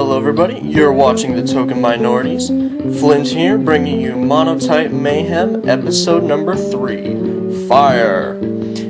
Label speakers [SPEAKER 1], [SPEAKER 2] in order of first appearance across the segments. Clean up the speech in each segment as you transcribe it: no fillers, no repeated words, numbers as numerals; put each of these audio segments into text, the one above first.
[SPEAKER 1] Hello everybody, you're watching The Token Minorities. Flint here, bringing you Monotype Mayhem, episode number 3, Fire.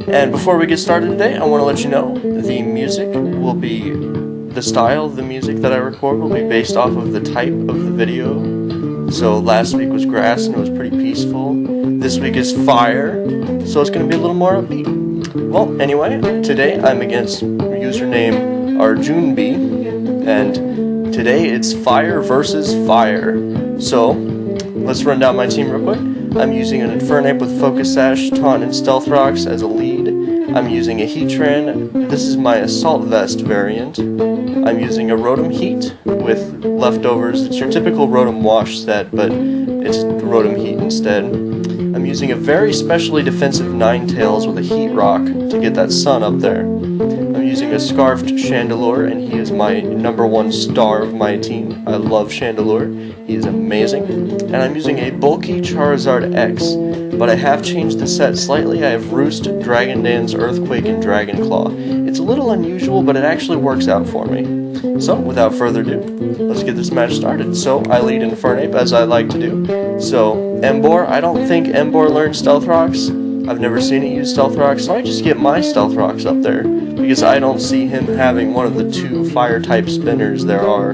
[SPEAKER 1] And before we get started today, I want to let you know the music will be, the style of the music that I record will be based off of the type of the video. So last week was grass and it was pretty peaceful. This week is fire, so it's going to be a little more upbeat. Well, anyway, today I'm against username ArjunB. And today it's fire versus fire. So, let's run down my team real quick. I'm using an Infernape with Focus Sash, Taunt, and Stealth Rocks as a lead. I'm using a Heatran. This is my Assault Vest variant. I'm using a Rotom Heat with leftovers. It's your typical Rotom Wash set, but it's Rotom Heat instead. I'm using a very specially defensive Ninetales with a Heat Rock to get that sun up there. I'm using a Scarfed Chandelure, and he is my #1 star of my team. I love Chandelure. He is amazing. And I'm using a bulky Charizard X, but I have changed the set slightly. I have Roost, Dragon Dance, Earthquake, and Dragon Claw. It's a little unusual, but it actually works out for me. So, without further ado, let's get this match started. So, I lead Infernape, as I like to do. So, Emboar, I don't think Emboar learned Stealth Rocks. I've never seen it use Stealth Rocks, so I just get my Stealth Rocks up there, because I don't see him having one of the 2 Fire-type spinners there are.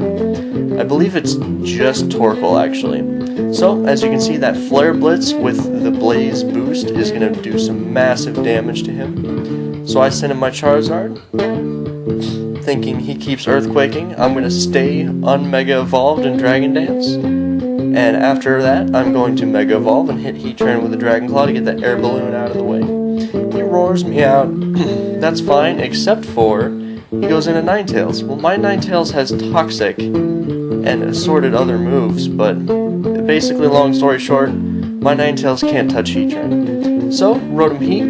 [SPEAKER 1] I believe it's just Torkoal, actually. So, as you can see, that Flare Blitz with the Blaze boost is going to do some massive damage to him. So I send him my Charizard, thinking he keeps Earthquaking. I'm going to stay un-Mega Evolved in Dragon Dance. And after that, I'm going to Mega Evolve and hit Heatran with a Dragon Claw to get that air balloon out of the way. He roars me out. That's fine, except for he goes into Ninetales. Well, my Ninetales has Toxic and assorted other moves, but basically, long story short, my Ninetales can't touch Heatran. So, Rotom Heat,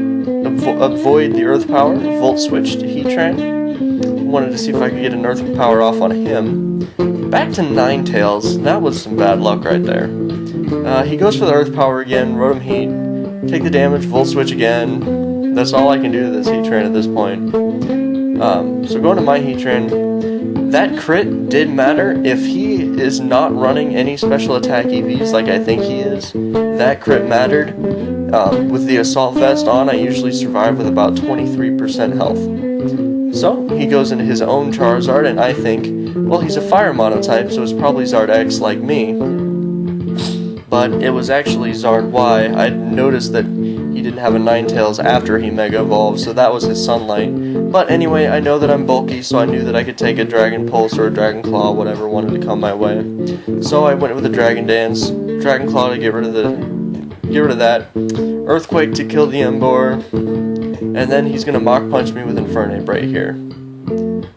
[SPEAKER 1] avoid the Earth Power, Volt Switch to Heatran. Wanted to see if I could get an Earth Power off on him. Back to Ninetales, that was some bad luck right there. He goes for the Earth Power again, Rotom Heat, take the damage, Volt Switch again. That's all I can do to this Heatran at this point. So going to my Heatran, that crit did matter. If he is not running any special attack EVs like I think he is, that crit mattered. With the Assault Vest on, I usually survive with about 23% health. So, he goes into his own Charizard, and I think, well, he's a Fire Monotype, so it's probably Zard X like me. But it was actually Zard Y. I noticed that he didn't have a Ninetales after he Mega Evolved, so that was his Sunlight. But anyway, I know that I'm bulky, so I knew that I could take a Dragon Pulse or a Dragon Claw, whatever wanted to come my way. So I went with a Dragon Dance, Dragon Claw to get rid of that, Earthquake to kill the Emboar, and then he's gonna Mach Punch me with Infernape right here.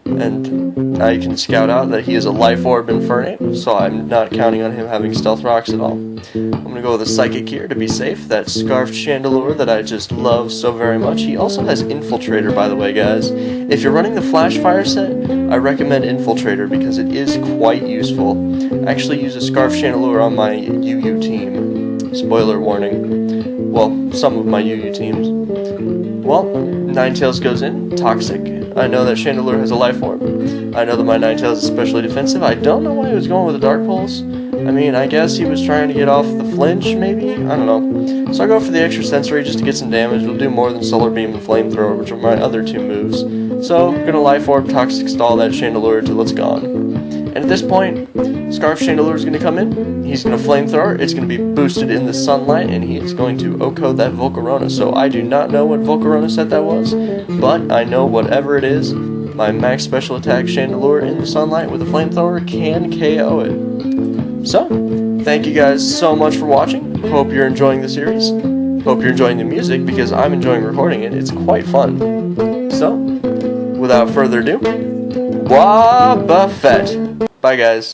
[SPEAKER 1] And I can scout out that he is a Life Orb Infernape, so I'm not counting on him having Stealth Rocks at all. I'm gonna go with a Psychic here to be safe, that Scarfed Chandelure that I just love so very much. He also has Infiltrator, by the way, guys. If you're running the Flash Fire set, I recommend Infiltrator because it is quite useful. I actually use a Scarfed Chandelure on my UU team. Spoiler warning. Well, some of my UU teams. Well, Ninetales goes in, Toxic. I know that Chandelure has a Life Orb. I know that my Ninetales is especially defensive. I don't know why he was going with a Dark Pulse. I mean, I guess he was trying to get off the flinch, maybe? I don't know. So I go for the extra sensory just to get some damage. It'll do more than Solar Beam and Flamethrower, which are my other 2 moves. So, I'm gonna Life Orb, Toxic Stall that Chandelure till it's gone. And at this point, Scarf Chandelure is going to come in, he's going to Flamethrower, it's going to be boosted in the Sunlight, and he is going to OHKO that Volcarona. So I do not know what Volcarona set that was, but I know whatever it is, my max special attack Chandelure in the Sunlight with a Flamethrower can KO it. So, thank you guys so much for watching, hope you're enjoying the series, hope you're enjoying the music, because I'm enjoying recording it, it's quite fun. So, without further ado, Wobbuffet. Bye guys.